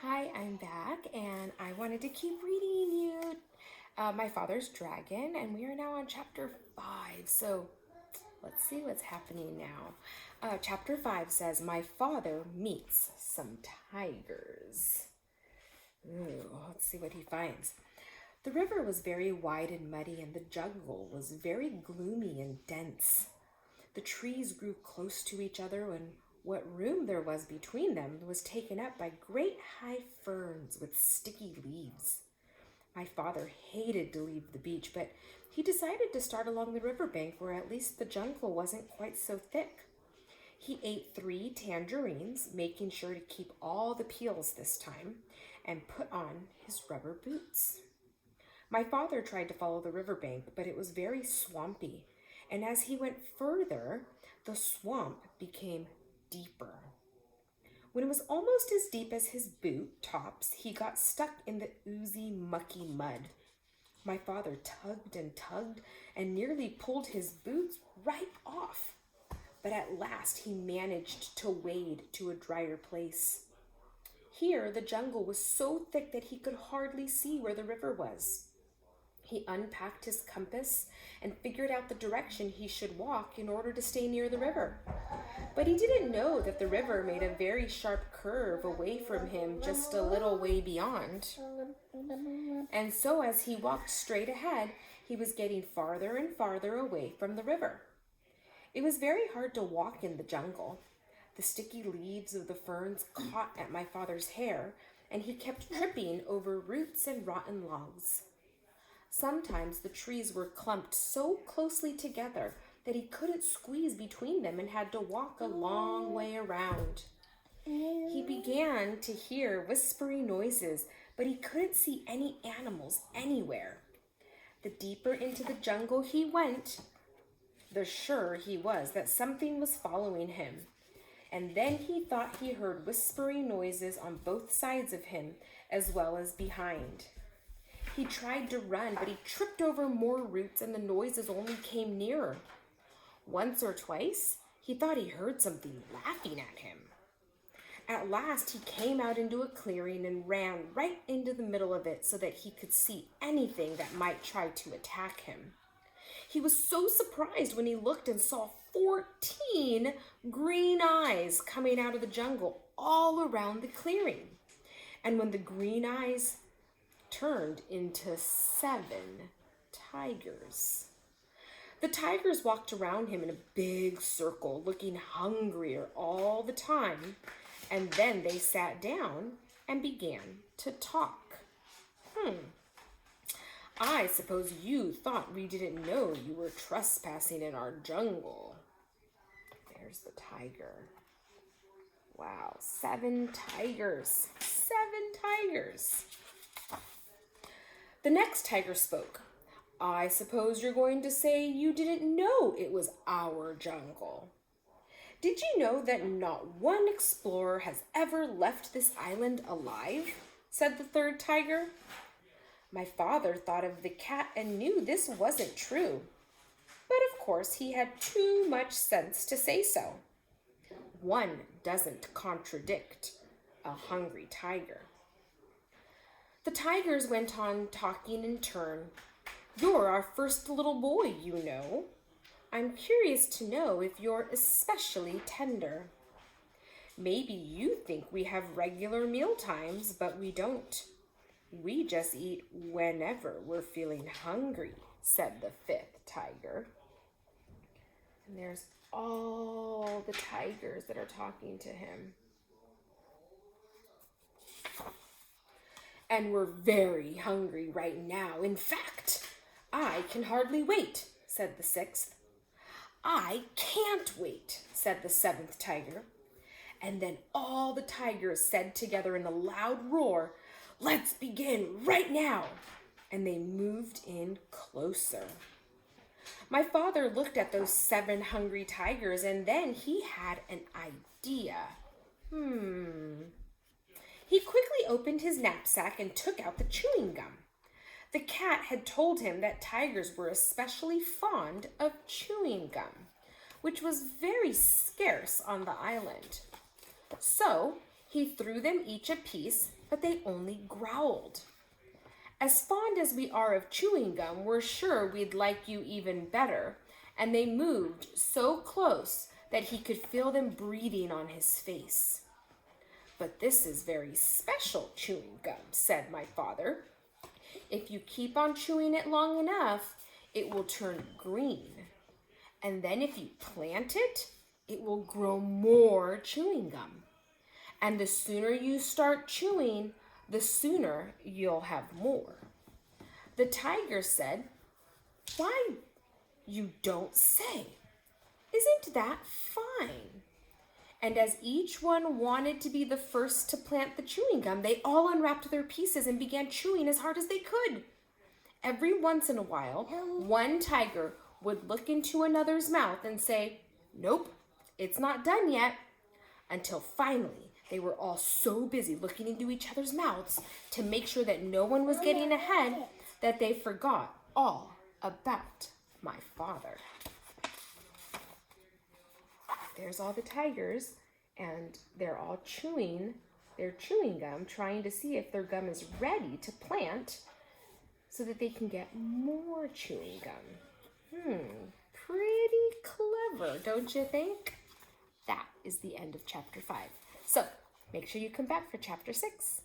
Hi, I'm back, and I wanted to keep reading you My Father's Dragon, and we are now on chapter 5. So let's see what's happening now. Chapter 5 says, My father meets some tigers. Ooh, let's see what he finds. The river was very wide and muddy, and the jungle was very gloomy and dense. The trees grew close to each other, and what room there was between them was taken up by great high ferns with sticky leaves. My father hated to leave the beach, but he decided to start along the riverbank where at least the jungle wasn't quite so thick. He ate 3 tangerines, making sure to keep all the peels this time, and put on his rubber boots. My father tried to follow the riverbank, but it was very swampy, and as he went further, the swamp became deeper. When it was almost as deep as his boot tops, he got stuck in the oozy, mucky mud. My father tugged and nearly pulled his boots right off. But at last he managed to wade to a drier place. Here, the jungle was so thick that he could hardly see where the river was. He unpacked his compass and figured out the direction he should walk in order to stay near the river. But he didn't know that the river made a very sharp curve away from him just a little way beyond. And so as he walked straight ahead, he was getting farther and farther away from the river. It was very hard to walk in the jungle. The sticky leaves of the ferns caught at my father's hair, and he kept tripping over roots and rotten logs. Sometimes the trees were clumped so closely together that he couldn't squeeze between them and had to walk a long way around. He began to hear whispery noises, but he couldn't see any animals anywhere. The deeper into the jungle he went, the surer he was that something was following him. And then he thought he heard whispery noises on both sides of him as well as behind. He tried to run, but he tripped over more roots and the noises only came nearer. Once or twice, he thought he heard something laughing at him. At last, he came out into a clearing and ran right into the middle of it so that he could see anything that might try to attack him. He was so surprised when he looked and saw 14 green eyes coming out of the jungle all around the clearing. And when the green eyes turned into 7 tigers. The tigers walked around him in a big circle, looking hungrier all the time, and then they sat down and began to talk. I suppose you thought we didn't know you were trespassing in our jungle. There's the tiger. Wow, 7 tigers. 7 tigers. The next tiger spoke. I suppose you're going to say you didn't know it was our jungle. Did you know that not one explorer has ever left this island alive? Said the third tiger. My father thought of the cat and knew this wasn't true. But of course he had too much sense to say so. One doesn't contradict a hungry tiger. The tigers went on talking in turn. You're our first little boy, you know. I'm curious to know if you're especially tender. Maybe you think we have regular meal times, but we don't. We just eat whenever we're feeling hungry, said the 5th tiger. And there's all the tigers that are talking to him. And we're very hungry right now. In fact, I can hardly wait, said the 6th. I can't wait, said the 7th tiger. And then all the tigers said together in a loud roar, Let's begin right now. And they moved in closer. My father looked at those 7 hungry tigers and then he had an idea. He quickly opened his knapsack and took out the chewing gum. The cat had told him that tigers were especially fond of chewing gum, which was very scarce on the island. So He threw them each a piece, but they only growled. As fond as we are of chewing gum, we're sure we'd like you even better. And they moved so close that he could feel them breathing on his face. But this is very special chewing gum, said my father. If you keep on chewing it long enough, it will turn green. And then if you plant it, it will grow more chewing gum. And the sooner you start chewing, the sooner you'll have more. The tiger said, "Why, you don't say. Isn't that fine?" And as each one wanted to be the first to plant the chewing gum, they all unwrapped their pieces and began chewing as hard as they could. Every once in a while, one tiger would look into another's mouth and say, "Nope, it's not done yet," until finally they were all so busy looking into each other's mouths to make sure that no one was getting ahead that they forgot all about my father. There's all the tigers, and they're all chewing their chewing gum, trying to see if their gum is ready to plant so that they can get more chewing gum. Pretty clever, don't you think? That is the end of chapter 5. So make sure you come back for chapter 6.